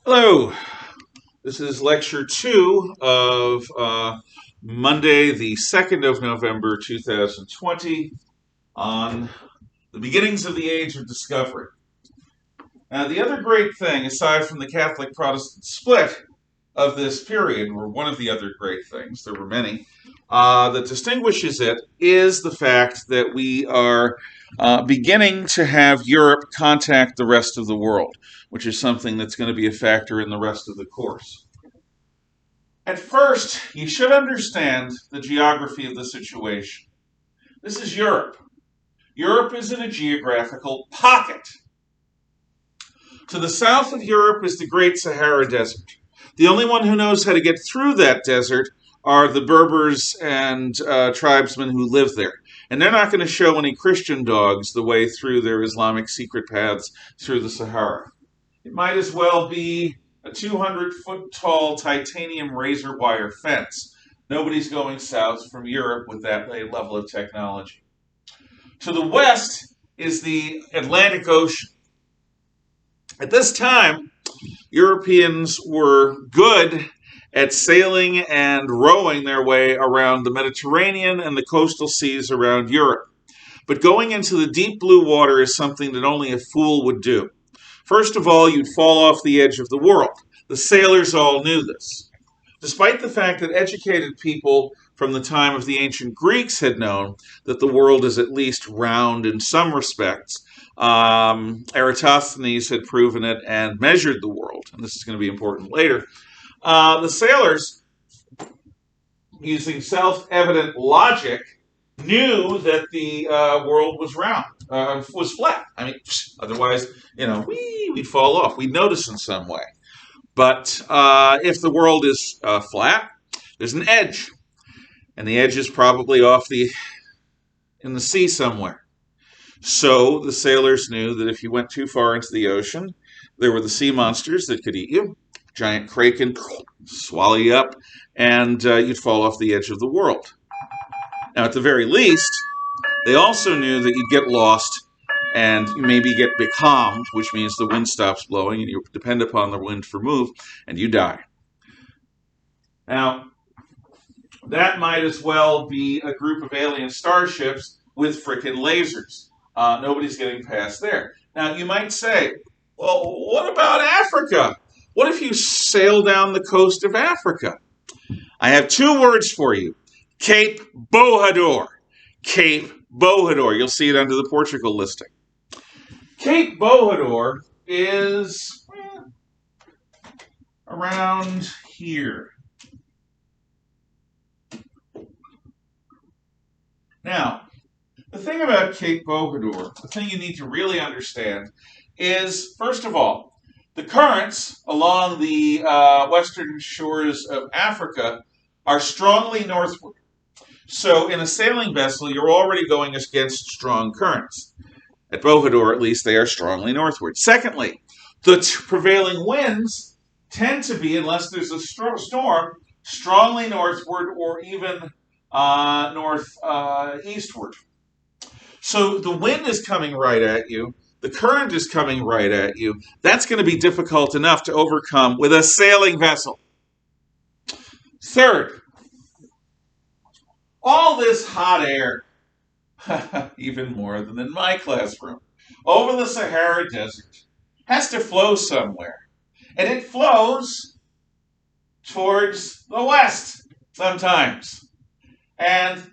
Hello, this is lecture 2 of Monday, the 2nd of November, 2020, on the beginnings of the Age of Discovery. Now, the other great thing, aside from the Catholic Protestant split of this period, or one of the other great things, there were many, that distinguishes it is the fact that we are beginning to have Europe contact the rest of the world, which is something that's going to be a factor in the rest of the course. At first, you should understand the geography of the situation. This is Europe. Europe is in a geographical pocket. To the south of Europe is the Great Sahara Desert. The only one who knows how to get through that desert are the Berbers and tribesmen who live there. And they're not going to show any Christian dogs the way through their Islamic secret paths through the Sahara. It might as well be a 200-foot-tall titanium razor wire fence. Nobody's going south from Europe with that level of technology. To the west is the Atlantic Ocean. At this time, Europeans were good at sailing and rowing their way around the Mediterranean and the coastal seas around Europe. But going into the deep blue water is something that only a fool would do. First of all, you'd fall off the edge of the world. The sailors all knew this. Despite the fact that educated people from the time of the ancient Greeks had known that the world is at least round in some respects, Eratosthenes had proven it and measured the world, and this is going to be important later. The sailors, using self-evident logic, knew that the world was round, was flat. I mean, otherwise, we'd fall off. We'd notice in some way. But if the world is flat, there's an edge, and the edge is probably in the sea somewhere. So the sailors knew that if you went too far into the ocean, there were the sea monsters that could eat you. Giant kraken swallow you up, and you'd fall off the edge of the world. Now, at the very least, they also knew that you'd get lost and maybe get becalmed, which means the wind stops blowing and you depend upon the wind for move, and you die. Now, that might as well be a group of alien starships with frickin' lasers. Nobody's getting past there. Now, you might say, well, what about Africa? What if you sail down the coast of Africa? I have two words for you. Cape Bojador. Cape Bojador. You'll see it under the Portugal listing. Cape Bojador is around here. Now, the thing about Cape Bojador, the thing you need to really understand is, first of all, the currents along the western shores of Africa are strongly northward. So in a sailing vessel, you're already going against strong currents. At Bojador, at least, they are strongly northward. Secondly, the prevailing winds tend to be, unless there's a storm, strongly northward or even northeastward. So the wind is coming right at you. The current is coming right at you. That's going to be difficult enough to overcome with a sailing vessel. Third, all this hot air, even more than in my classroom, over the Sahara Desert, has to flow somewhere. And it flows towards the west sometimes. And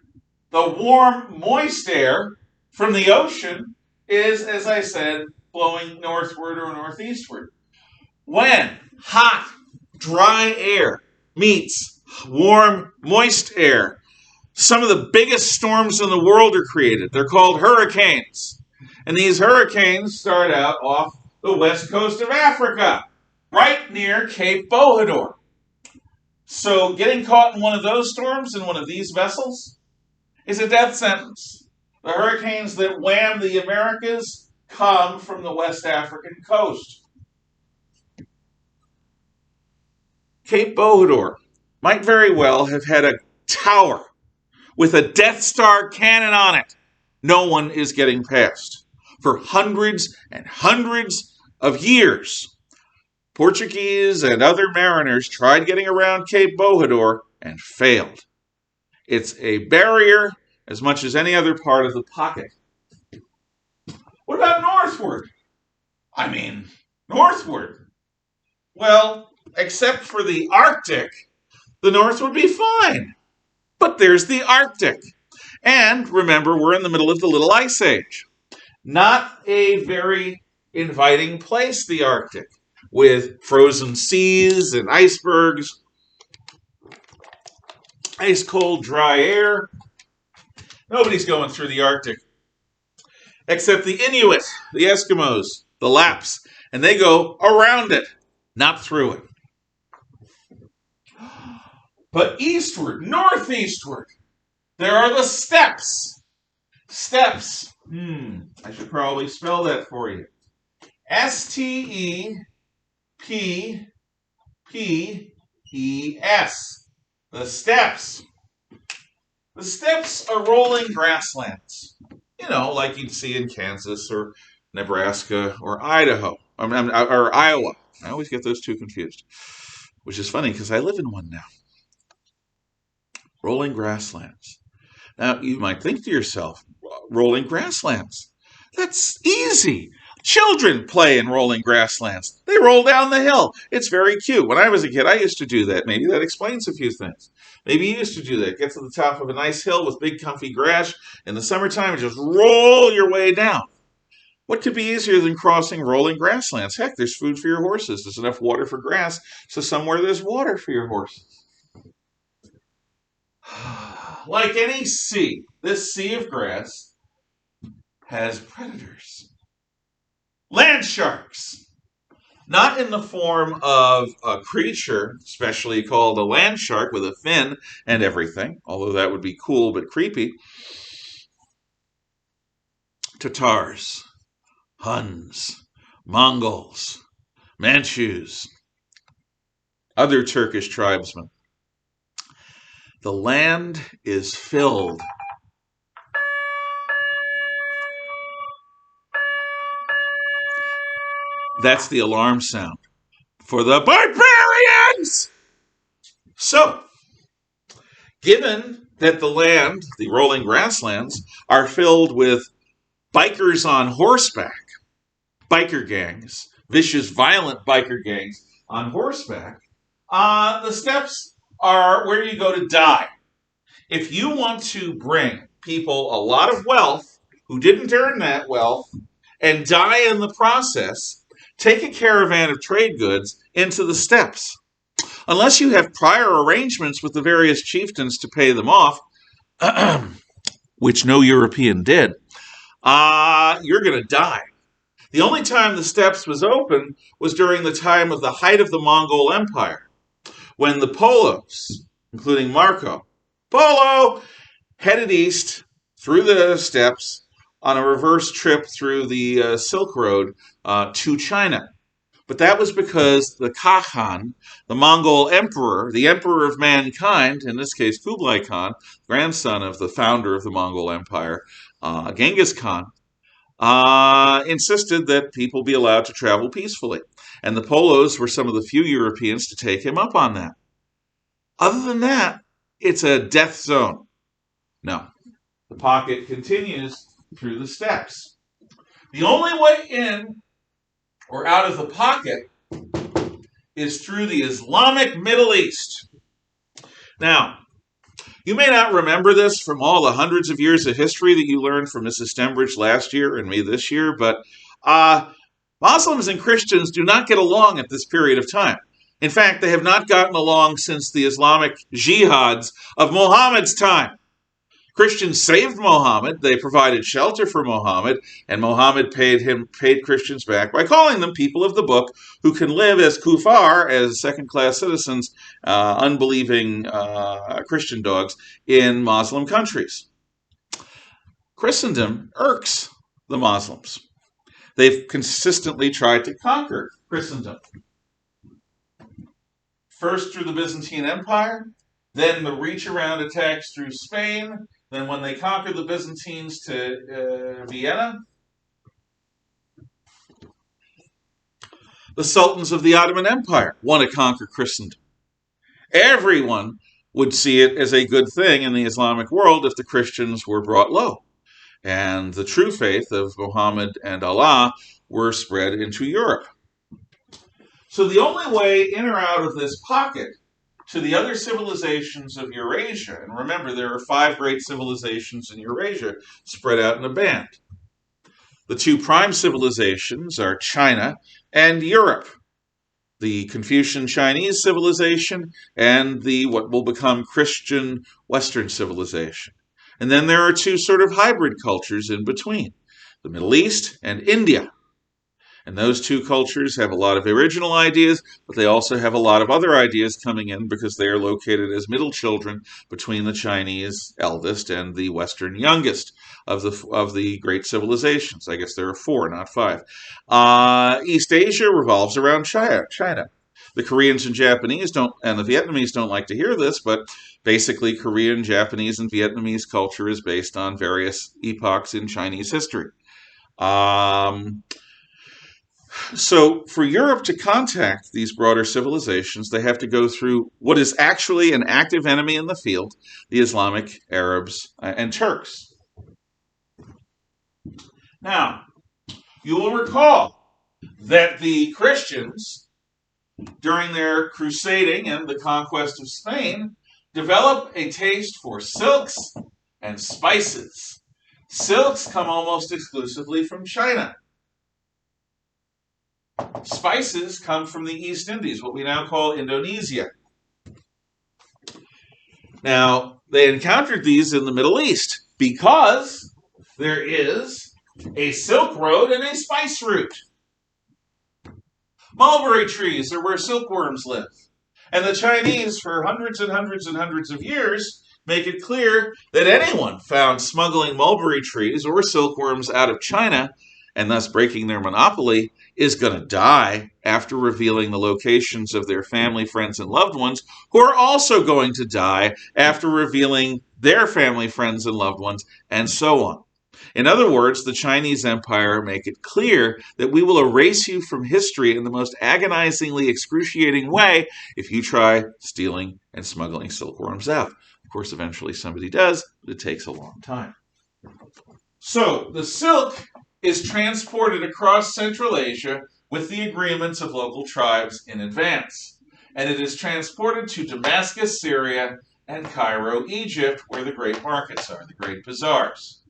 the warm, moist air from the ocean is, as I said, blowing northward or northeastward. When hot, dry air meets warm, moist air, some of the biggest storms in the world are created. They're called hurricanes. And these hurricanes start out off the west coast of Africa, right near Cape Bojador. So getting caught in one of those storms in one of these vessels is a death sentence. The hurricanes that wham the Americas come from the West African coast. Cape Bojador might very well have had a tower with a Death Star cannon on it. No one is getting past. For hundreds and hundreds of years, Portuguese and other mariners tried getting around Cape Bojador and failed. It's a barrier as much as any other part of the pocket. What about northward? I mean, northward. Well, except for the Arctic, the North would be fine. But there's the Arctic. And remember, we're in the middle of the Little Ice Age. Not a very inviting place, the Arctic, with frozen seas and icebergs, ice cold, dry air. Nobody's going through the Arctic except the Inuit, the Eskimos, the Laps, and they go around it, not through it. But eastward, northeastward, there are the steppes. Steppes. I should probably spell that for you. Steppes. The steppes. The steppes are rolling grasslands. You know, like you'd see in Kansas or Nebraska or Idaho. Or Iowa. I always get those two confused. Which is funny because I live in one now. Rolling grasslands. Now, you might think to yourself, rolling grasslands. That's easy. Children play in rolling grasslands. They roll down the hill. It's very cute. When I was a kid, I used to do that. Maybe that explains a few things. Maybe you used to do that. Get to the top of a nice hill with big, comfy grass. In the summertime, and just roll your way down. What could be easier than crossing rolling grasslands? Heck, there's food for your horses. There's enough water for grass, so somewhere there's water for your horses. Like any sea, this sea of grass has predators. Land sharks. Not in the form of a creature, specially called a land shark with a fin and everything, although that would be cool but creepy. Tatars, Huns, Mongols, Manchus, other Turkish tribesmen. The land is filled. That's the alarm sound for the barbarians! So, given that the land, the rolling grasslands, are filled with bikers on horseback, biker gangs, vicious, violent biker gangs on horseback, the steppes are where you go to die. If you want to bring people a lot of wealth who didn't earn that wealth and die in the process, take a caravan of trade goods into the steppes. Unless you have prior arrangements with the various chieftains to pay them off, which no European did, you're going to die. The only time the steppes was open was during the time of the height of the Mongol Empire, when the Polos, including Marco Polo, headed east through the steppes on a reverse trip through the Silk Road to China. But that was because the Khan, the Mongol emperor, the emperor of mankind, in this case Kublai Khan, grandson of the founder of the Mongol Empire, Genghis Khan, insisted that people be allowed to travel peacefully. And the Polos were some of the few Europeans to take him up on that. Other than that, it's a death zone. No. The pocket continues through the steppes. The only way in or out of the pocket is through the Islamic Middle East. Now, you may not remember this from all the hundreds of years of history that you learned from Mrs. Stembridge last year and me this year, but Muslims and Christians do not get along at this period of time. In fact, they have not gotten along since the Islamic jihads of Muhammad's time. Christians saved Muhammad, they provided shelter for Muhammad, and Muhammad paid Christians back by calling them people of the book who can live as kuffar, as second-class citizens, unbelieving Christian dogs, in Muslim countries. Christendom irks the Muslims. They've consistently tried to conquer Christendom. First through the Byzantine Empire, then the reach-around attacks through Spain, then when they conquered the Byzantines to Vienna. The sultans of the Ottoman Empire want to conquer Christendom. Everyone would see it as a good thing in the Islamic world if the Christians were brought low and the true faith of Muhammad and Allah were spread into Europe. So the only way in or out of this pocket to the other civilizations of Eurasia, and remember there are 5 great civilizations in Eurasia spread out in a band. The 2 prime civilizations are China and Europe. The Confucian Chinese civilization and the what will become Christian Western civilization. And then there are 2 sort of hybrid cultures in between, the Middle East and India. And those 2 cultures have a lot of original ideas, but they also have a lot of other ideas coming in because they are located as middle children between the Chinese eldest and the Western youngest of the great civilizations. I guess there are 4, not 5. East Asia revolves around China. The Koreans and Japanese and the Vietnamese don't like to hear this, but basically Korean, Japanese, and Vietnamese culture is based on various epochs in Chinese history. So for Europe to contact these broader civilizations, they have to go through what is actually an active enemy in the field, the Islamic Arabs and Turks. Now, you will recall that the Christians, during their crusading and the conquest of Spain, developed a taste for silks and spices. Silks come almost exclusively from China. Spices come from the East Indies, what we now call Indonesia. Now, they encountered these in the Middle East because there is a silk road and a spice route. Mulberry trees are where silkworms live. And the Chinese, for hundreds and hundreds and hundreds of years, make it clear that anyone found smuggling mulberry trees or silkworms out of China, and thus breaking their monopoly, is going to die after revealing the locations of their family, friends, and loved ones, who are also going to die after revealing their family, friends, and loved ones, and so on. In other words, the Chinese Empire make it clear that we will erase you from history in the most agonizingly excruciating way if you try stealing and smuggling silkworms out. Of course, eventually somebody does, but it takes a long time. So, the silk is transported across Central Asia with the agreements of local tribes in advance. And it is transported to Damascus, Syria, and Cairo, Egypt, where the great markets are, the great bazaars,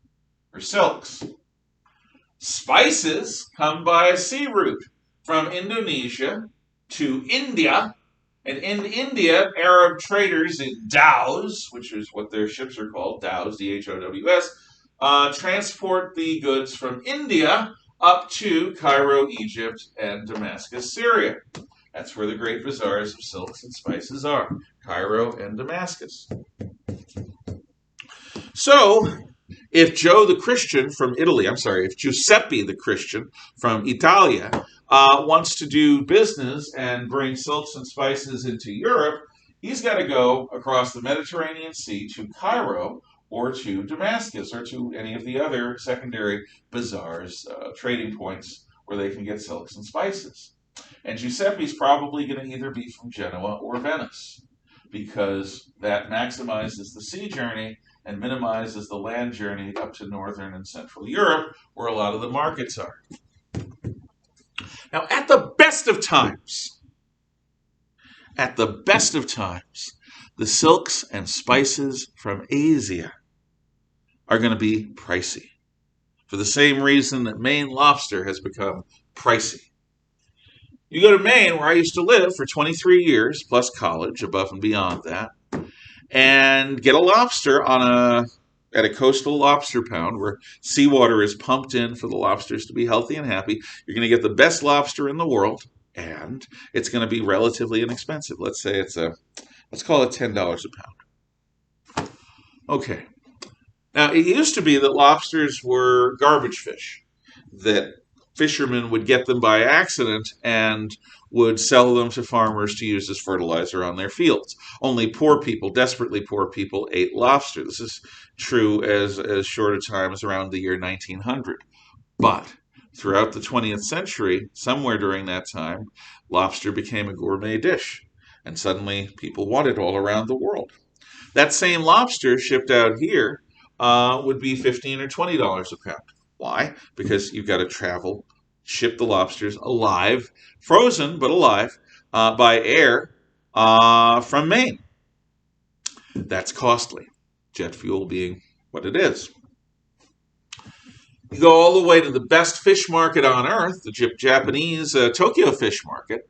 for silks. Spices come by a sea route from Indonesia to India, and in India, Arab traders in dhows, which is what their ships are called, dhows, D-H-O-W-S, transport the goods from India up to Cairo, Egypt, and Damascus, Syria. That's where the great bazaars of silks and spices are, Cairo and Damascus. So, if Joe the Christian from Italy, if Giuseppe the Christian from Italia wants to do business and bring silks and spices into Europe, he's got to go across the Mediterranean Sea to Cairo, or to Damascus, or to any of the other secondary bazaars, trading points where they can get silks and spices. And Giuseppe's probably going to either be from Genoa or Venice, because that maximizes the sea journey and minimizes the land journey up to Northern and Central Europe, where a lot of the markets are. Now, at the best of times, the silks and spices from Asia are going to be pricey, for the same reason that Maine lobster has become pricey. You go to Maine, where I used to live for 23 years, plus college, above and beyond that, and get a lobster at a coastal lobster pound where seawater is pumped in for the lobsters to be healthy and happy. You're going to get the best lobster in the world, and it's going to be relatively inexpensive. Let's say let's call it $10 a pound. Okay. Now, it used to be that lobsters were garbage fish, that fishermen would get them by accident and would sell them to farmers to use as fertilizer on their fields. Only poor people, desperately poor people, ate lobster. This is true as short a time as around the year 1900. But Throughout the 20th century, somewhere during that time, lobster became a gourmet dish. And suddenly people want it all around the world. That same lobster shipped out here would be $15 or $20 a pound. Why? Because you've got to travel, ship the lobsters alive, frozen but alive, by air from Maine. That's costly, jet fuel being what it is. You go all the way to the best fish market on earth, the Japanese Tokyo fish market,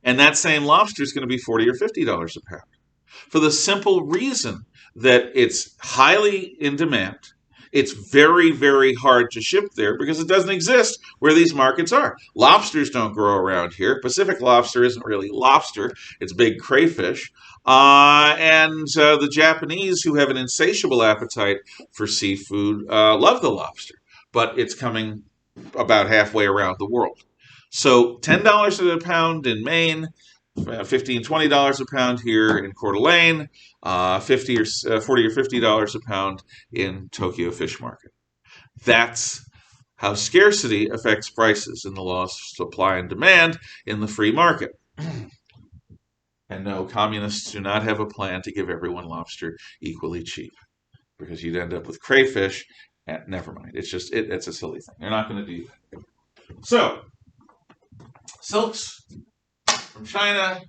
and that same lobster is going to be $40 or $50 a pound, for the simple reason that it's highly in demand. It's very, very hard to ship there because it doesn't exist where these markets are. Lobsters don't grow around here. Pacific lobster isn't really lobster, it's big crayfish. And the Japanese, who have an insatiable appetite for seafood, love the lobster, but it's coming about halfway around the world. So $10 a pound in Maine, $15, $20 a pound here in Coeur d'Alene, $40 or $50 a pound in Tokyo Fish Market. That's how scarcity affects prices in the law of supply and demand in the free market. And no, communists do not have a plan to give everyone lobster equally cheap, because you'd end up with crayfish. And never mind. It's just it's a silly thing. They're not going to do that. So, silks from China,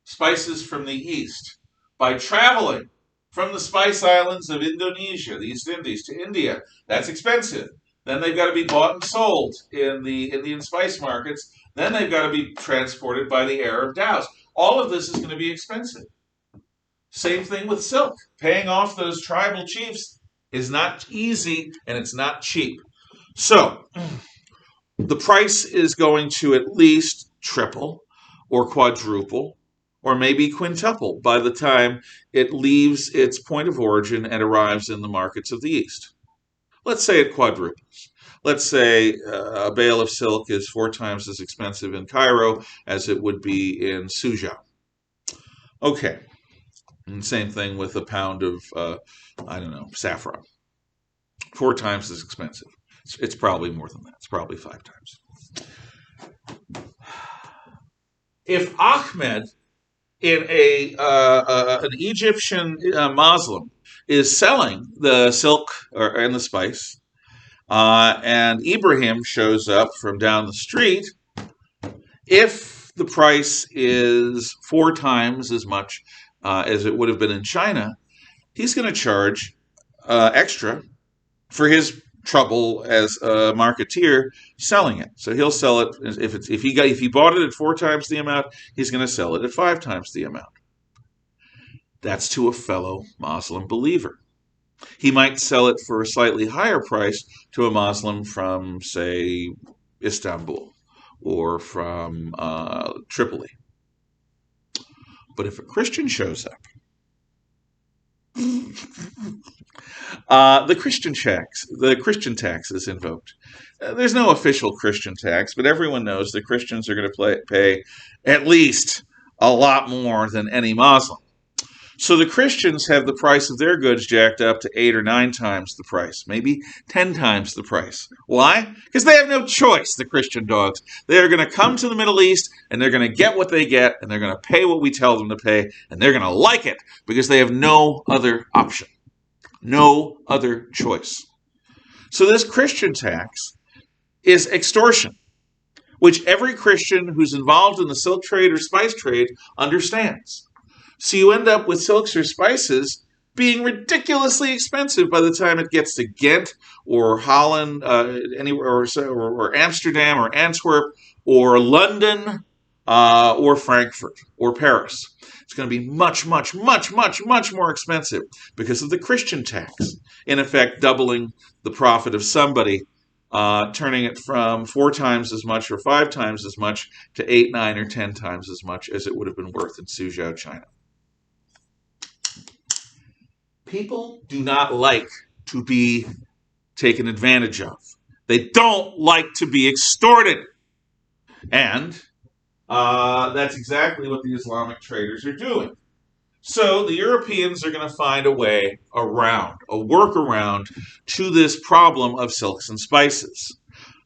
spices from the East. By traveling from the spice islands of Indonesia, the East Indies, to India, that's expensive. Then they've got to be bought and sold in the Indian spice markets. Then they've got to be transported by the Arab dhows. All of this is going to be expensive. Same thing with silk. Paying off those tribal chiefs is not easy, and it's not cheap. So, the price is going to at least triple or quadruple or maybe quintuple by the time it leaves its point of origin and arrives in the markets of the East. Let's say it quadruples. Let's say a bale of silk is 4 times as expensive in Cairo as it would be in Suzhou. Okay. And same thing with a pound of, saffron. 4 times as expensive. It's probably more than that. It's probably 5 times. If Ahmed, in an Egyptian Muslim, is selling the silk and the spice, and Ibrahim shows up from down the street, if the price is 4 times as much as it would have been in China, he's going to charge extra for his trouble as a marketeer selling it. So he'll sell it if he bought it at 4 times the amount, he's going to sell it at 5 times the amount. That's to a fellow Muslim believer. He might sell it for a slightly higher price to a Muslim from, say, Istanbul or from Tripoli. But if a Christian shows up, the Christian tax is invoked. There's no official Christian tax, but everyone knows that Christians are going to pay at least a lot more than any Muslim. So the Christians have the price of their goods jacked up to 8 or 9 times the price, maybe 10 times the price. Why? Because they have no choice, the Christian dogs. They are going to come to the Middle East, and they're going to get what they get, and they're going to pay what we tell them to pay, and they're going to like it because they have no other option, no other choice. So this Christian tax is extortion, which every Christian who's involved in the silk trade or spice trade understands. So you end up with silks or spices being ridiculously expensive by the time it gets to Ghent or Holland, anywhere, or Amsterdam or Antwerp or London or Frankfurt or Paris. It's going to be much, much, much, much, much more expensive because of the Christian tax, in effect doubling the profit of somebody, turning it from 4 times as much or 5 times as much to 8, 9, or 10 times as much as it would have been worth in Suzhou, China. People do not like to be taken advantage of. They don't like to be extorted. And that's exactly what the Islamic traders are doing. So the Europeans are going to find a way around, a workaround to this problem of silks and spices.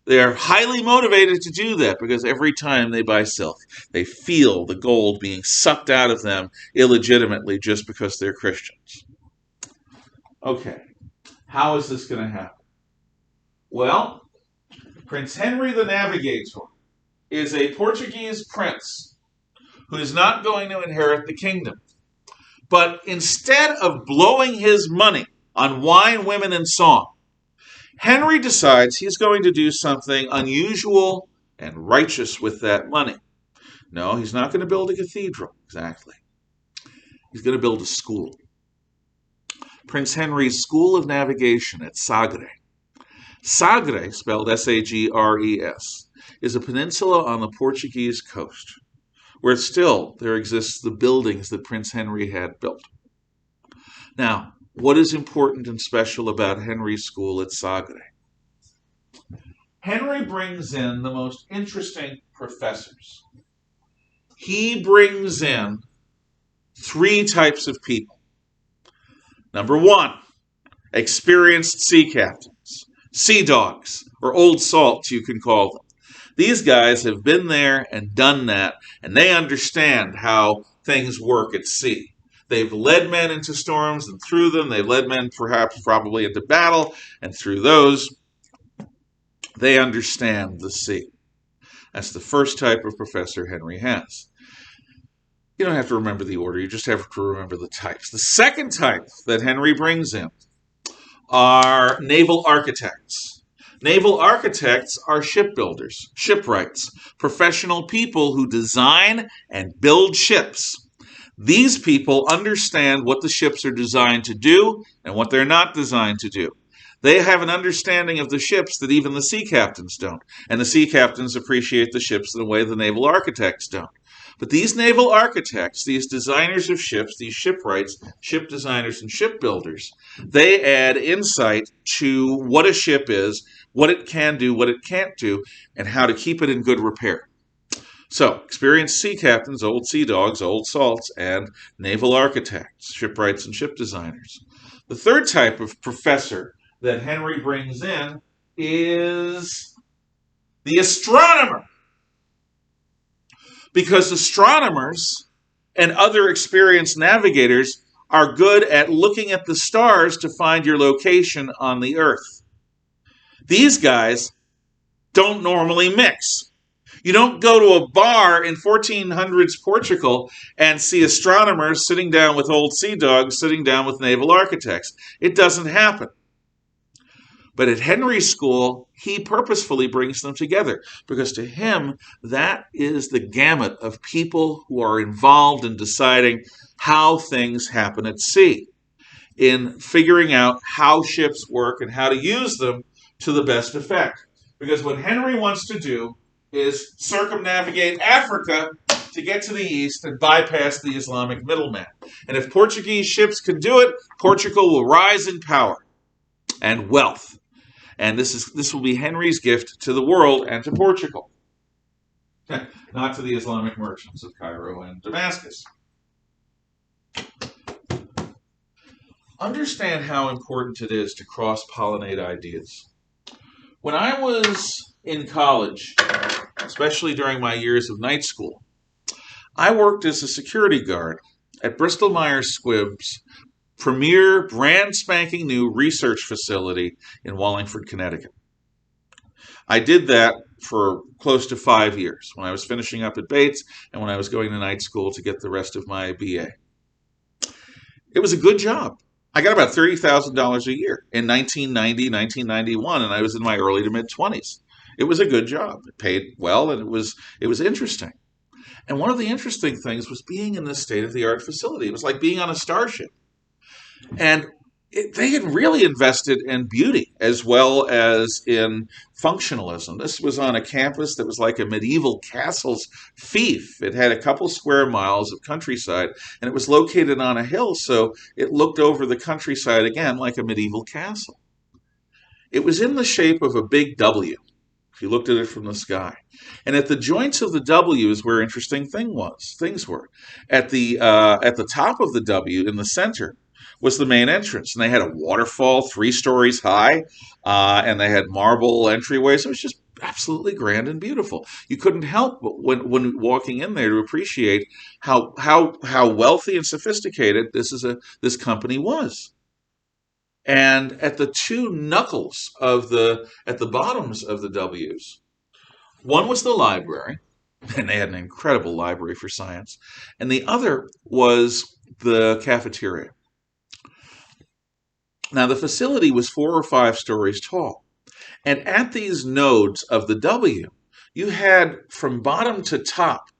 They are highly motivated to do that because every time they buy silk, they feel the gold being sucked out of them illegitimately just because they're Christians. Okay, how is this going to happen? Well, Prince Henry the Navigator is a Portuguese prince who is not going to inherit the kingdom. But instead of blowing his money on wine, women, and song, Henry decides he's going to do something unusual and righteous with that money. No, he's not going to build a cathedral, exactly. He's going to build a school. Prince Henry's School of Navigation at Sagres. Sagres, spelled Sagres, is a peninsula on the Portuguese coast, where still there exists the buildings that Prince Henry had built. Now, what is important and special about Henry's school at Sagres? Henry brings in the most interesting professors. He brings in three types of people. Number one, experienced sea captains, sea dogs, or old salts, you can call them. These guys have been there and done that, and they understand how things work at sea. They've led men into storms and through them. They've led men probably into battle, and through those, they understand the sea. That's the first type of professor Henry has. You don't have to remember the order. You just have to remember the types. The second type that Henry brings in are naval architects. Naval architects are shipbuilders, shipwrights, professional people who design and build ships. These people understand what the ships are designed to do and what they're not designed to do. They have an understanding of the ships that even the sea captains don't, and the sea captains appreciate the ships in a way the naval architects don't. But these naval architects, these designers of ships, these shipwrights, ship designers, and shipbuilders, they add insight to what a ship is, what it can do, what it can't do, and how to keep it in good repair. So, experienced sea captains, old sea dogs, old salts, and naval architects, shipwrights, and ship designers. The third type of professor that Henry brings in is the astronomer. Because astronomers and other experienced navigators are good at looking at the stars to find your location on the Earth. These guys don't normally mix. You don't go to a bar in 1400s Portugal and see astronomers sitting down with old sea dogs, sitting down with naval architects. It doesn't happen. But at Henry's school, he purposefully brings them together because to him, that is the gamut of people who are involved in deciding how things happen at sea, in figuring out how ships work and how to use them to the best effect. Because what Henry wants to do is circumnavigate Africa to get to the east and bypass the Islamic middleman. And if Portuguese ships can do it, Portugal will rise in power and wealth. And this will be Henry's gift to the world and to Portugal. Not to the Islamic merchants of Cairo and Damascus. Understand how important it is to cross-pollinate ideas. When I was in college, especially during my years of night school, I worked as a security guard at Bristol Myers Squibb's premier brand spanking new research facility in Wallingford, Connecticut. I did that for close to 5 years when I was finishing up at Bates and when I was going to night school to get the rest of my BA. It was a good job. I got about $30,000 a year in 1990, 1991, and I was in my early to mid-20s. It was a good job. It paid well, and it was interesting. And one of the interesting things was being in this state-of-the-art facility. It was like being on a starship. And they had really invested in beauty as well as in functionalism. This was on a campus that was like a medieval castle's fief. It had a couple square miles of countryside, and it was located on a hill, so it looked over the countryside again like a medieval castle. It was in the shape of a big W, if you looked at it from the sky. And at the joints of the W is where interesting things were. At the top of the W, in the center, was the main entrance. And they had a waterfall 3 stories high, and they had marble entryways. It was just absolutely grand and beautiful. You couldn't help but when walking in there to appreciate how wealthy and sophisticated this company was. And at the two knuckles of the at the bottoms of the W's, one was the library, and they had an incredible library for science, and the other was the cafeteria. Now the facility was 4 or 5 stories tall. And at these nodes of the W, you had from bottom to top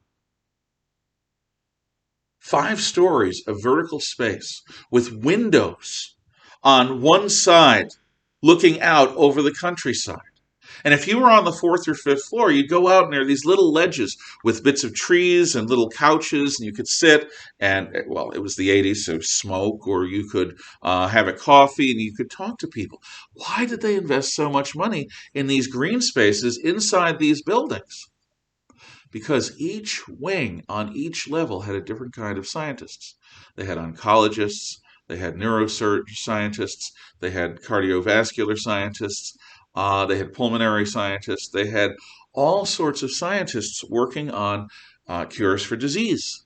5 stories of vertical space with windows on one side looking out over the countryside. And if you were on the 4th or 5th floor, you'd go out and there are these little ledges with bits of trees and little couches, and you could sit and, well, it was the 80s, so smoke, or you could have a coffee and you could talk to people. Why did they invest so much money in these green spaces inside these buildings? Because each wing on each level had a different kind of scientists. They had oncologists, they had neuroscientists, they had cardiovascular scientists, they had pulmonary scientists, they had all sorts of scientists working on cures for disease.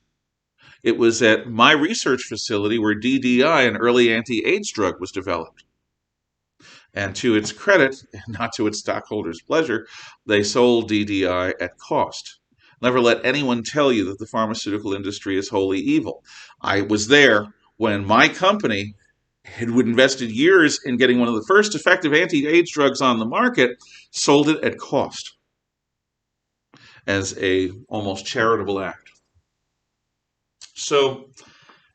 It was at my research facility where DDI, an early anti-AIDS drug, was developed. And to its credit, not to its stockholders' pleasure, they sold DDI at cost. Never let anyone tell you that the pharmaceutical industry is wholly evil. I was there when my company had invested years in getting one of the first effective anti-AIDS drugs on the market, sold it at cost as a almost charitable act. So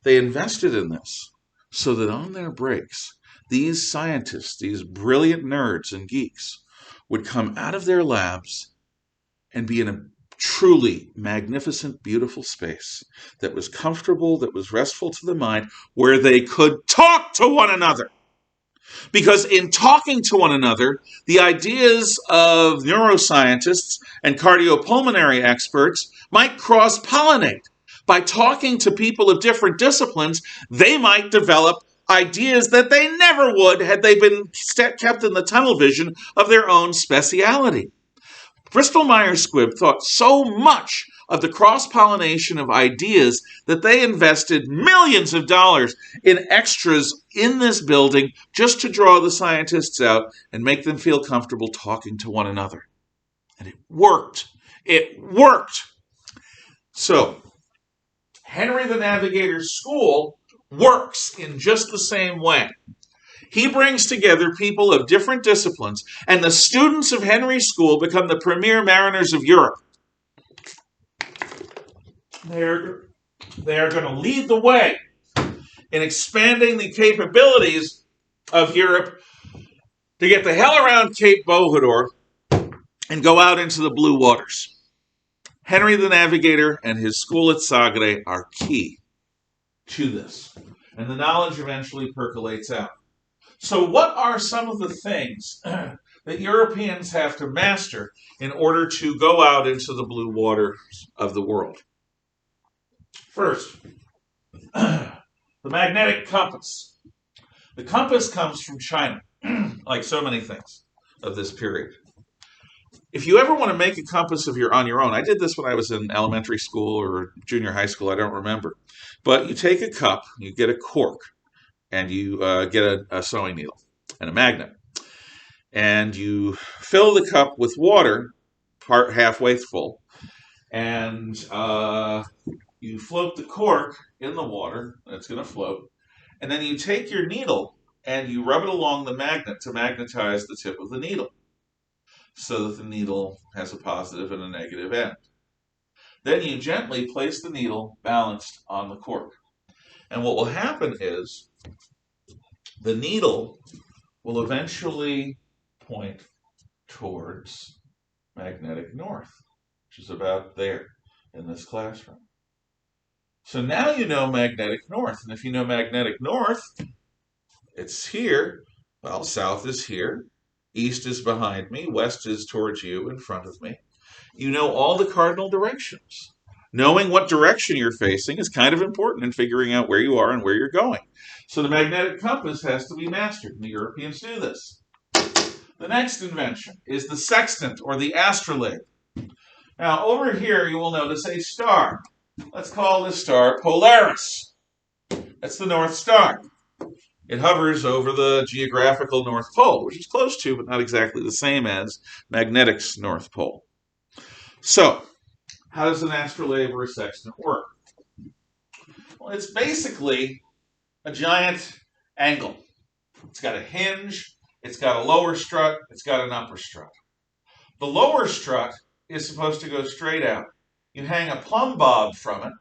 they invested in this so that on their breaks, these scientists, these brilliant nerds and geeks, would come out of their labs and be in a truly magnificent, beautiful space that was comfortable, that was restful to the mind, where they could talk to one another. Because in talking to one another, the ideas of neuroscientists and cardiopulmonary experts might cross-pollinate. By talking to people of different disciplines, they might develop ideas that they never would had they been kept in the tunnel vision of their own speciality. Bristol Myers Squibb thought so much of the cross-pollination of ideas that they invested millions of dollars in extras in this building just to draw the scientists out and make them feel comfortable talking to one another. And it worked. It worked. So, Henry the Navigator's school works in just the same way. He brings together people of different disciplines, and the students of Henry's school become the premier mariners of Europe. They're going to lead the way in expanding the capabilities of Europe to get the hell around Cape Bohidor and go out into the blue waters. Henry the Navigator and his school at Sagre are key to this, and the knowledge eventually percolates out. So what are some of the things that Europeans have to master in order to go out into the blue waters of the world? First, the magnetic compass. The compass comes from China, like so many things of this period. If you ever want to make a compass on your own, I did this when I was in elementary school or junior high school, I don't remember. But you take a cup, you get a cork, and you get a sewing needle and a magnet. And you fill the cup with water, halfway full, and you float the cork in the water, and it's going to float. And then you take your needle and you rub it along the magnet to magnetize the tip of the needle so that the needle has a positive and a negative end. Then you gently place the needle balanced on the cork. And what will happen is the needle will eventually point towards magnetic north, which is about there in this classroom. So now you know magnetic north. And if you know magnetic north, it's here. Well, south is here. East is behind me. West is towards you in front of me. You know all the cardinal directions. Knowing what direction you're facing is kind of important in figuring out where you are and where you're going. So the magnetic compass has to be mastered, and the Europeans do this. The next invention is the sextant or the astrolabe. Now, over here you will notice a star. Let's call this star Polaris. That's the North Star. It hovers over the geographical North Pole, which is close to, but not exactly the same as, magnetic's North Pole. So, how does an astrolabe or a sextant work? Well, it's basically a giant angle. It's got a hinge, it's got a lower strut, it's got an upper strut. The lower strut is supposed to go straight out. You hang a plumb bob from it,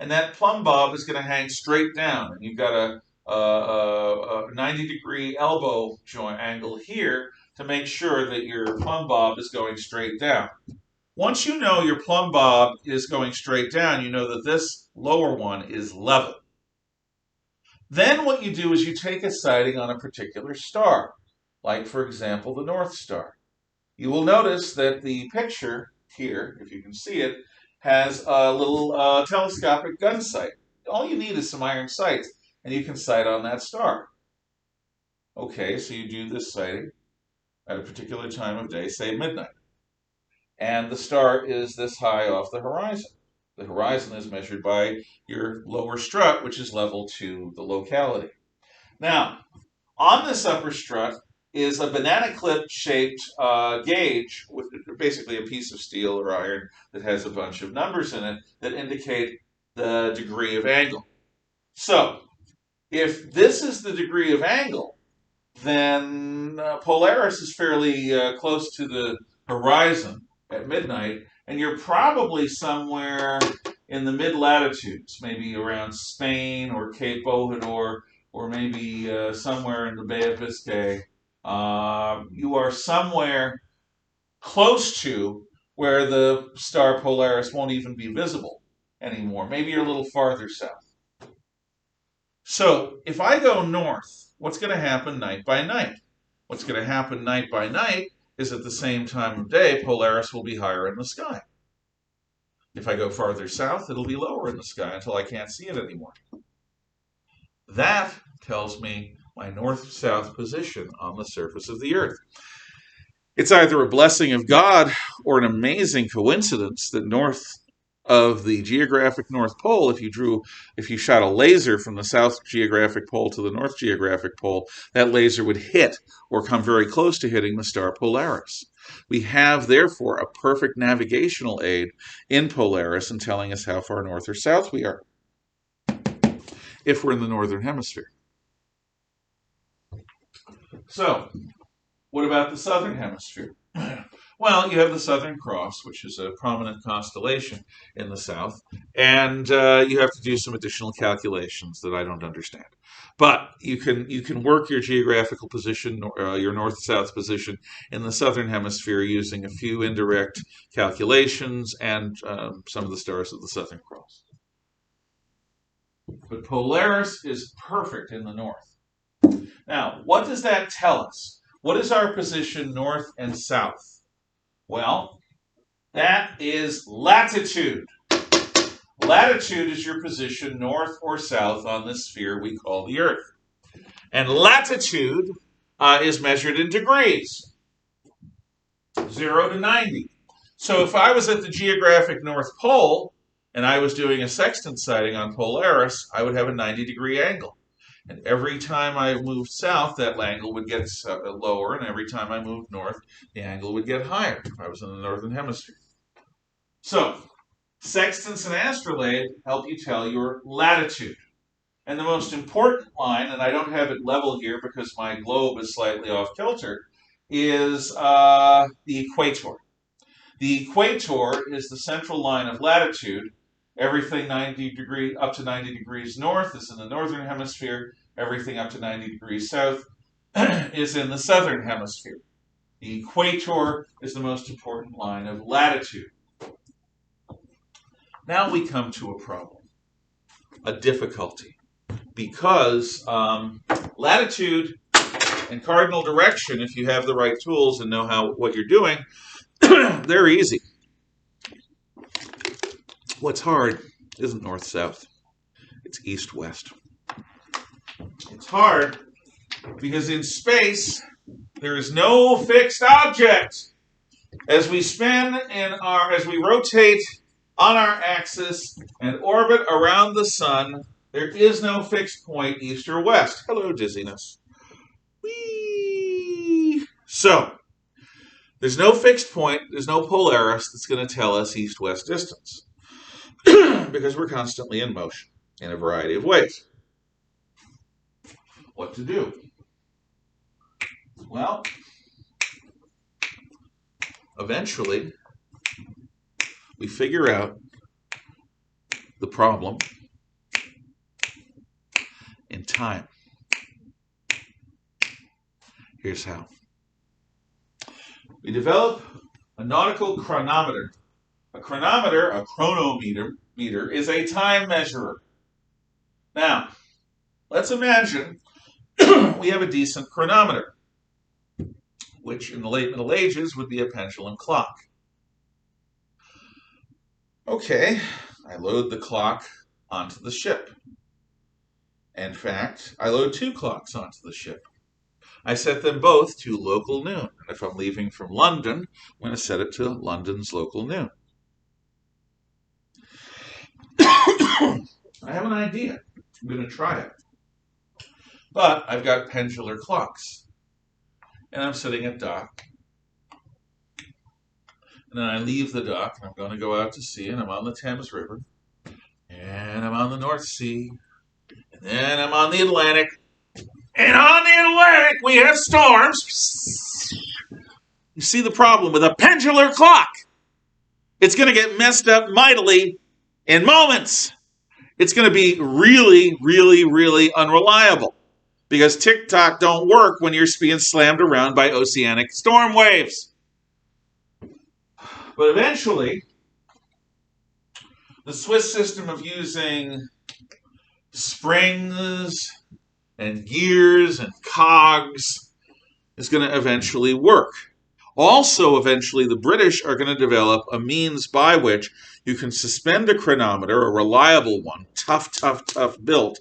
and that plumb bob is going to hang straight down. And you've got a 90-degree elbow joint angle here to make sure that your plumb bob is going straight down. Once you know your plumb bob is going straight down, you know that this lower one is level. Then what you do is you take a sighting on a particular star, like, for example, the North Star. You will notice that the picture here, if you can see it, has a little telescopic gun sight. All you need is some iron sights, and you can sight on that star. Okay, so you do this sighting at a particular time of day, say midnight. And the star is this high off the horizon. The horizon is measured by your lower strut, which is level to the locality. Now, on this upper strut is a banana clip shaped gauge with basically a piece of steel or iron that has a bunch of numbers in it that indicate the degree of angle. So, if this is the degree of angle, then Polaris is fairly close to the horizon at midnight, and you're probably somewhere in the mid-latitudes, maybe around Spain or Cape Bojador, or maybe somewhere in the Bay of Biscay. You are somewhere close to where the star Polaris won't even be visible anymore. Maybe you're a little farther south. So if I go north, what's going to happen night by night? What's going to happen night by night is at the same time of day, Polaris will be higher in the sky. If I go farther south, it'll be lower in the sky until I can't see it anymore. That tells me my north-south position on the surface of the Earth. It's either a blessing of God or an amazing coincidence that north of the geographic North Pole, if you shot a laser from the south geographic pole to the north geographic pole, that laser would hit or come very close to hitting the star Polaris. We have, therefore, a perfect navigational aid in Polaris in telling us how far north or south we are, if we're in the northern hemisphere. So, what about the southern hemisphere? Well, you have the Southern Cross, which is a prominent constellation in the south, and you have to do some additional calculations that I don't understand. But you can work your geographical position, your north-south position in the southern hemisphere using a few indirect calculations and some of the stars of the Southern Cross. But Polaris is perfect in the north. Now, what does that tell us? What is our position north and south? Well, that is latitude. Latitude is your position north or south on this sphere we call the Earth. And latitude is measured in degrees, 0 to 90. So if I was at the geographic North Pole and I was doing a sextant sighting on Polaris, I would have a 90-degree angle. And every time I moved south, that angle would get lower, and every time I moved north, the angle would get higher if I was in the northern hemisphere. So, sextants and astrolabe help you tell your latitude. And the most important line, and I don't have it level here because my globe is slightly off kilter, is the equator. The equator is the central line of latitude. Everything up to 90 degrees north is in the northern hemisphere. Everything up to 90 degrees south is in the southern hemisphere. The equator is the most important line of latitude. Now we come to a problem, a difficulty, because latitude and cardinal direction, if you have the right tools and know what you're doing, they're easy. What's hard isn't north-south, it's east-west. It's hard because in space, There is no fixed object. As we as we rotate on our axis and orbit around the sun, there is no fixed point east or west. Hello, dizziness. Whee! So, there's no fixed point, there's no Polaris that's going to tell us east-west distance because we're constantly in motion in a variety of ways. What to do? Well, eventually, we figure out the problem in time. Here's how. We develop a nautical chronometer. A chronometer, a chronometer, is a time measurer. Now, let's imagine we have a decent chronometer, which in the late Middle Ages would be a pendulum clock. Okay, I load the clock onto the ship. In fact, I load 2 clocks onto the ship. I set them both to local noon. And if I'm leaving from London, I'm going to set it to London's local noon. I have an idea. I'm going to try it. But I've got pendular clocks. And I'm sitting at dock. And then I leave the dock, and I'm going to go out to sea, and I'm on the Thames River. And I'm on the North Sea. And then I'm on the Atlantic. And on the Atlantic, we have storms. You see the problem with a pendular clock. It's going to get messed up mightily in moments. It's going to be really, really, really unreliable because tick-tock don't work when you're being slammed around by oceanic storm waves. But eventually, the Swiss system of using springs and gears and cogs is going to eventually work. Also, eventually, the British are going to develop a means by which you can suspend a chronometer, a reliable one, tough built,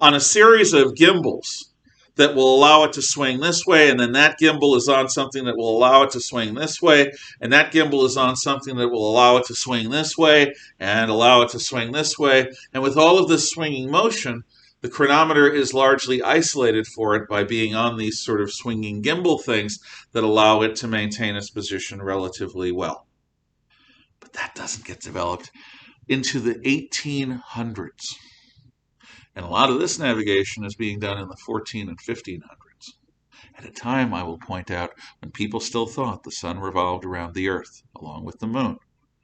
on a series of gimbals that will allow it to swing this way, and then that gimbal is on something that will allow it to swing this way, and that gimbal is on something that will allow it to swing this way, and allow it to swing this way. And with all of this swinging motion, the chronometer is largely isolated for it by being on these sort of swinging gimbal things that allow it to maintain its position relatively well. But that doesn't get developed into the 1800s. And a lot of this navigation is being done in the 14 and 1500s. At a time, I will point out, when people still thought the sun revolved around the earth, along with the moon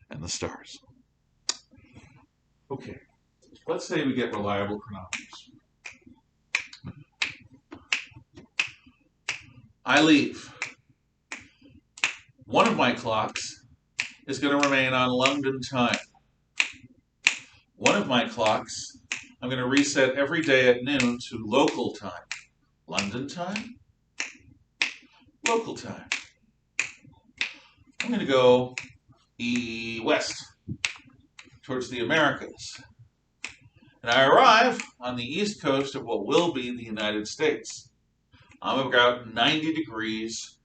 and the stars. Okay, let's say we get reliable chronometers. I leave. One of my clocks is going to remain on London time. One of my clocks, I'm going to reset every day at noon to local time. London time, local time. I'm going to go west towards the Americas. And I arrive on the east coast of what will be the United States. I'm about 90 degrees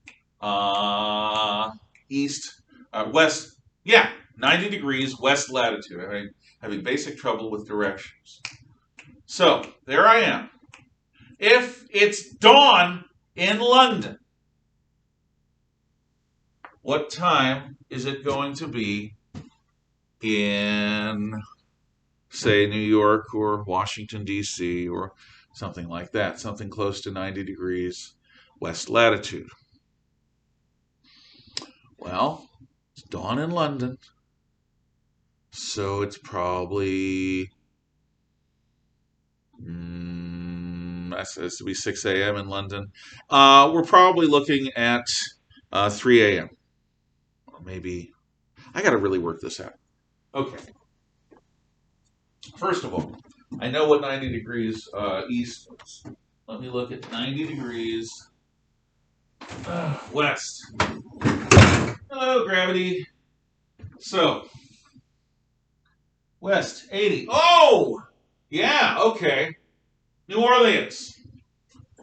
west. Yeah, 90 degrees west latitude. I'm having basic trouble with directions. So, there I am. If it's dawn in London, what time is it going to be in, say, New York or Washington, D.C., or something like that, something close to 90 degrees west latitude? Well, it's dawn in London, so it's probably, that's to be 6 a.m. in London. We're probably looking at 3 a.m. Or maybe, I got to really work this out. Okay. First of all, I know what 90 degrees east is. Let me look at 90 degrees west. Hello, gravity. So, west, 80. Oh! Yeah, okay. New Orleans.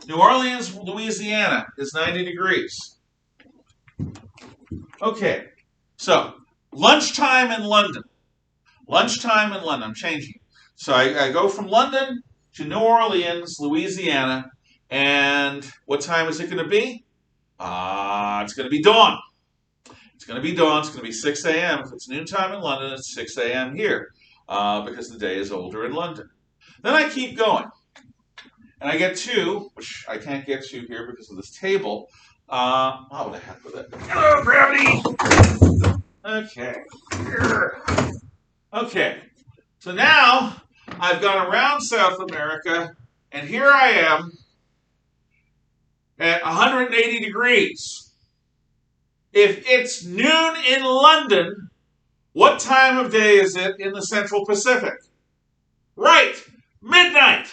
New Orleans, Louisiana is 90 degrees. Okay, so lunchtime in London. Lunchtime in London. I'm changing. So I go from London to New Orleans, Louisiana, and what time is it going to be? It's going to be dawn. It's going to be dawn. It's going to be 6 a.m. If it's noontime in London, it's 6 a.m. here because the day is older in London. Then I keep going. And I get to, which I can't get to here because of this table. What the heck with it? Hello, gravity! Okay. Okay. So now I've gone around South America, and here I am at 180 degrees. If it's noon in London, what time of day is it in the Central Pacific? Right, midnight.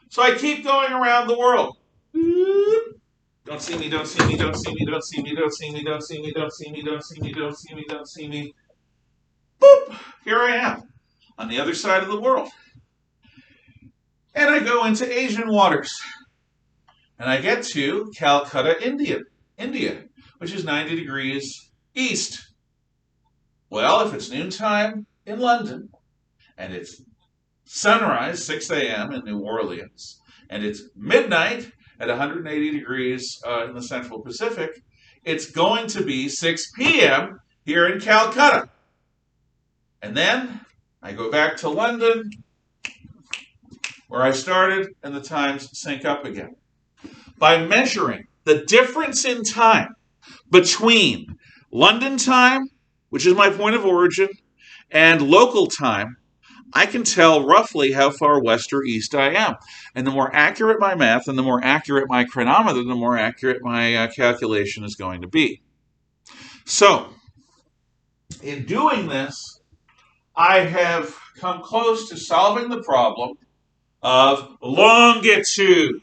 So I keep going around the world. Don't see me, don't see me, don't see me, don't see me, don't see me, don't see me, don't see me, don't see me, don't see me, don't see me. Boop! Here I am on the other side of the world. And I go into Asian waters. And I get to Calcutta, India, which is 90 degrees east. Well, if it's noontime in London, and it's sunrise, 6 a.m. in New Orleans, and it's midnight at 180 degrees in the Central Pacific, it's going to be 6 p.m. here in Calcutta. And then I go back to London, where I started, and the times sync up again. By measuring the difference in time between London time, which is my point of origin, and local time, I can tell roughly how far west or east I am. And the more accurate my math and the more accurate my chronometer, the more accurate my calculation is going to be. So, in doing this, I have come close to solving the problem of longitude.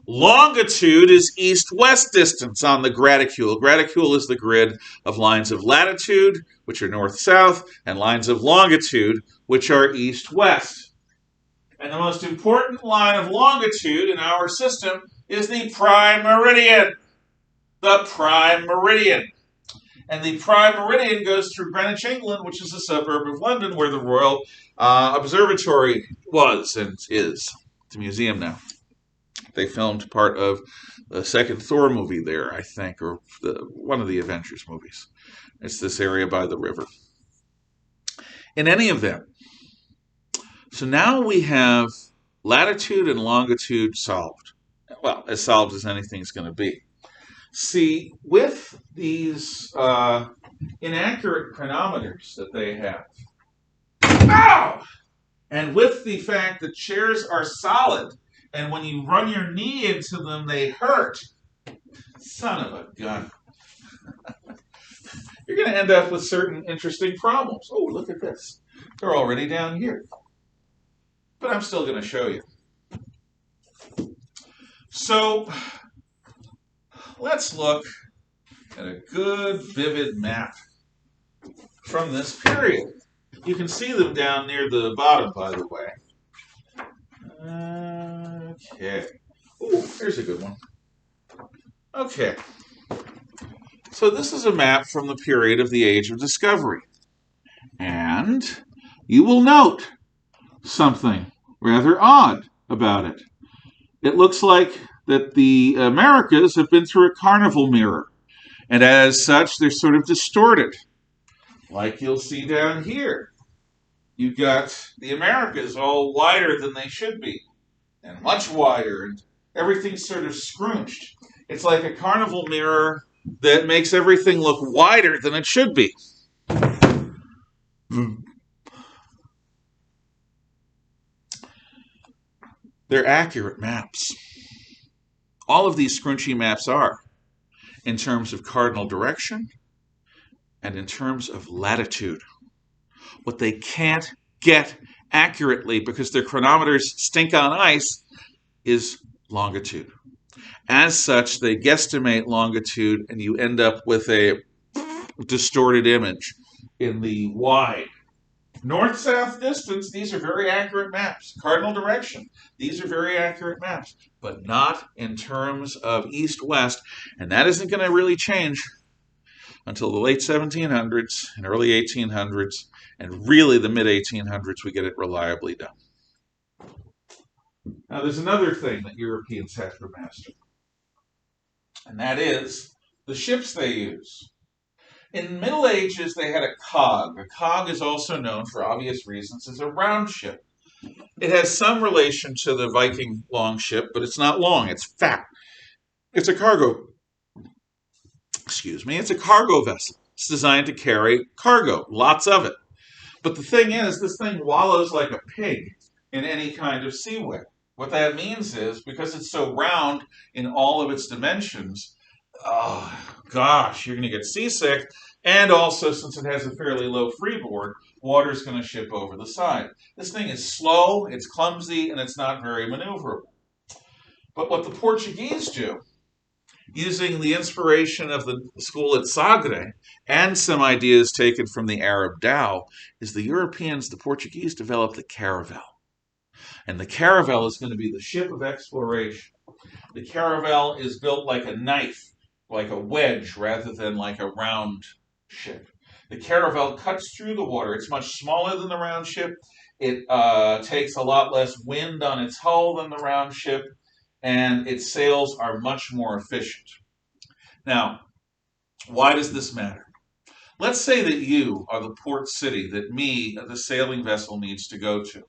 Longitude is east-west distance on the graticule. Graticule is the grid of lines of latitude, which are north-south, and lines of longitude, which are east-west. And the most important line of longitude in our system is the prime meridian. The prime meridian. And the prime meridian goes through Greenwich, England, which is a suburb of London, where the Royal Observatory was and is. It's a museum now. They filmed part of the second Thor movie there, I think, or one of the Avengers movies. It's this area by the river. In any event, so now we have latitude and longitude solved. Well, as solved as anything's going to be. See, with these inaccurate chronometers that they have, ow! And with the fact that chairs are solid, and when you run your knee into them, they hurt. Son of a gun. You're going to end up with certain interesting problems. Oh, look at this. They're already down here. But I'm still going to show you. So, let's look at a good, vivid map from this period. You can see them down near the bottom, by the way. Okay. Ooh, here's a good one. Okay. So this is a map from the period of the Age of Discovery. And you will note something rather odd about it. It looks like that the Americas have been through a carnival mirror. And as such, they're sort of distorted. Like you'll see down here. You've got the Americas all wider than they should be. And much wider. And everything's sort of scrunched. It's like a carnival mirror that makes everything look wider than it should be. They're accurate maps. All of these scrunchy maps are, in terms of cardinal direction and in terms of latitude. What they can't get accurately because their chronometers stink on ice is longitude. As such, they guesstimate longitude and you end up with a distorted image in the wide. North-south distance, these are very accurate maps. Cardinal direction, these are very accurate maps, but not in terms of east-west, and that isn't going to really change until the late 1700s and early 1800s, and really the mid-1800s we get it reliably done. Now there's another thing that Europeans have to master, and that is the ships they use. In the Middle Ages, they had a cog. A cog is also known, for obvious reasons, as a round ship. It has some relation to the Viking long ship, but it's not long, it's fat. It's a cargo, it's a cargo vessel. It's designed to carry cargo, lots of it. But the thing is, this thing wallows like a pig in any kind of seaway. What that means is, because it's so round in all of its dimensions, oh gosh, you're going to get seasick. And also, since it has a fairly low freeboard, water's going to ship over the side. This thing is slow, it's clumsy, and it's not very maneuverable. But what the Portuguese do, using the inspiration of the school at Sagre and some ideas taken from the Arab dhow, is the Portuguese developed the caravel. And the caravel is going to be the ship of exploration. The caravel is built like a knife, like a wedge, rather than like a round ship. The caravel cuts through the water. It's much smaller than the round ship. It takes a lot less wind on its hull than the round ship, and its sails are much more efficient. Now, why does this matter? Let's say that you are the port city that the sailing vessel, needs to go to.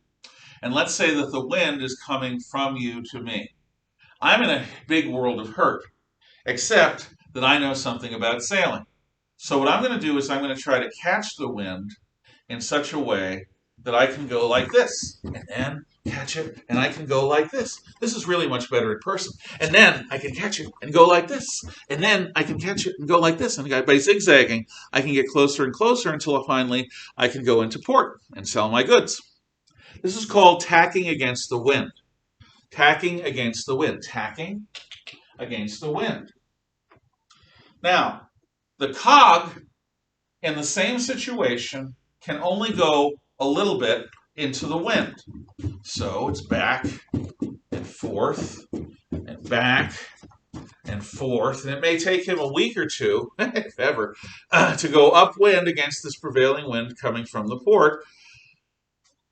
And let's say that the wind is coming from you to me. I'm in a big world of hurt, except that I know something about sailing. So what I'm going to do is I'm going to try to catch the wind in such a way that I can go like this, and then catch it, and I can go like this. This is really much better in person. And then I can catch it and go like this, and then I can catch it and go like this. And by zigzagging, I can get closer and closer until finally I can go into port and sell my goods. This is called tacking against the wind. Tacking against the wind. Tacking against the wind. Now, the cog, in the same situation, can only go a little bit into the wind. So it's back and forth and back and forth. And it may take him a week or two, if ever, to go upwind against this prevailing wind coming from the port.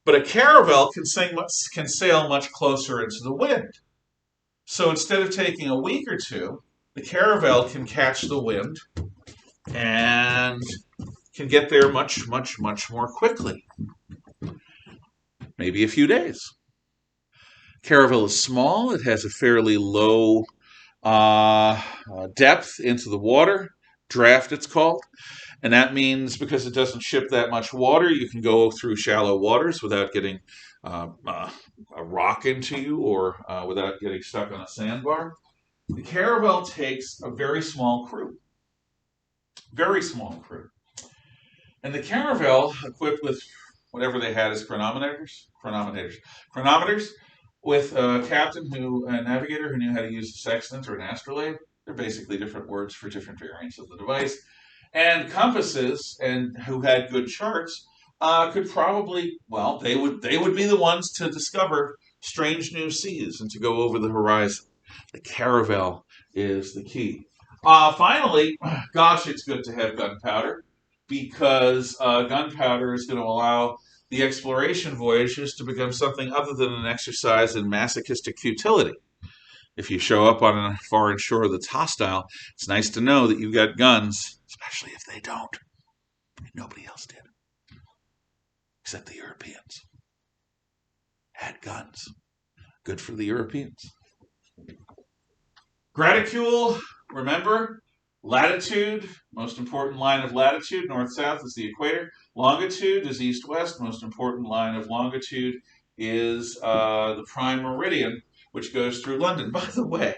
But a caravel can sail much closer into the wind. So instead of taking a week or two, the caravel can catch the wind and can get there much, much, much more quickly. Maybe a few days. Caravel is small. It has a fairly low depth into the water. Draft, it's called. And that means because it doesn't ship that much water, you can go through shallow waters without getting a rock into you or without getting stuck on a sandbar. The caravel takes a very small crew. Very small crew. And the caravel, equipped with whatever they had as chronometers, with a captain a navigator who knew how to use a sextant or an astrolabe. They're basically different words for different variants of the device. And compasses, and who had good charts, could probably, they would be the ones to discover strange new seas and to go over the horizon. The caravel is the key. Finally, gosh, it's good to have gunpowder, because gunpowder is going to allow the exploration voyages to become something other than an exercise in masochistic futility. If you show up on a foreign shore that's hostile, it's nice to know that you've got guns, especially if they don't. Nobody else did, except the Europeans. Had guns. Good for the Europeans. Graticule, remember, latitude, most important line of latitude, north-south is the equator. Longitude is east-west. Most important line of longitude is the prime meridian, which goes through London. By the way,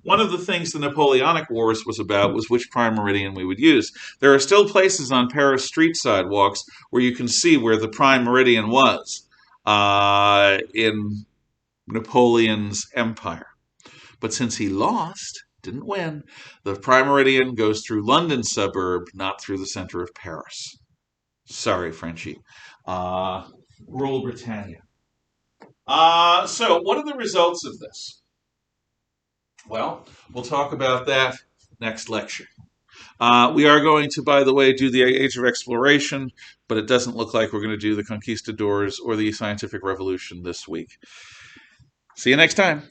one of the things the Napoleonic Wars was about was which prime meridian we would use. There are still places on Paris street sidewalks where you can see where the prime meridian was in Napoleon's empire. But since he didn't win, the prime meridian goes through London suburb, not through the center of Paris. Sorry, Frenchie. Rule Britannia. So, what are the results of this? Well, we'll talk about that next lecture. We are going to, by the way, do the Age of Exploration, but it doesn't look like we're going to do the Conquistadors or the Scientific Revolution this week. See you next time.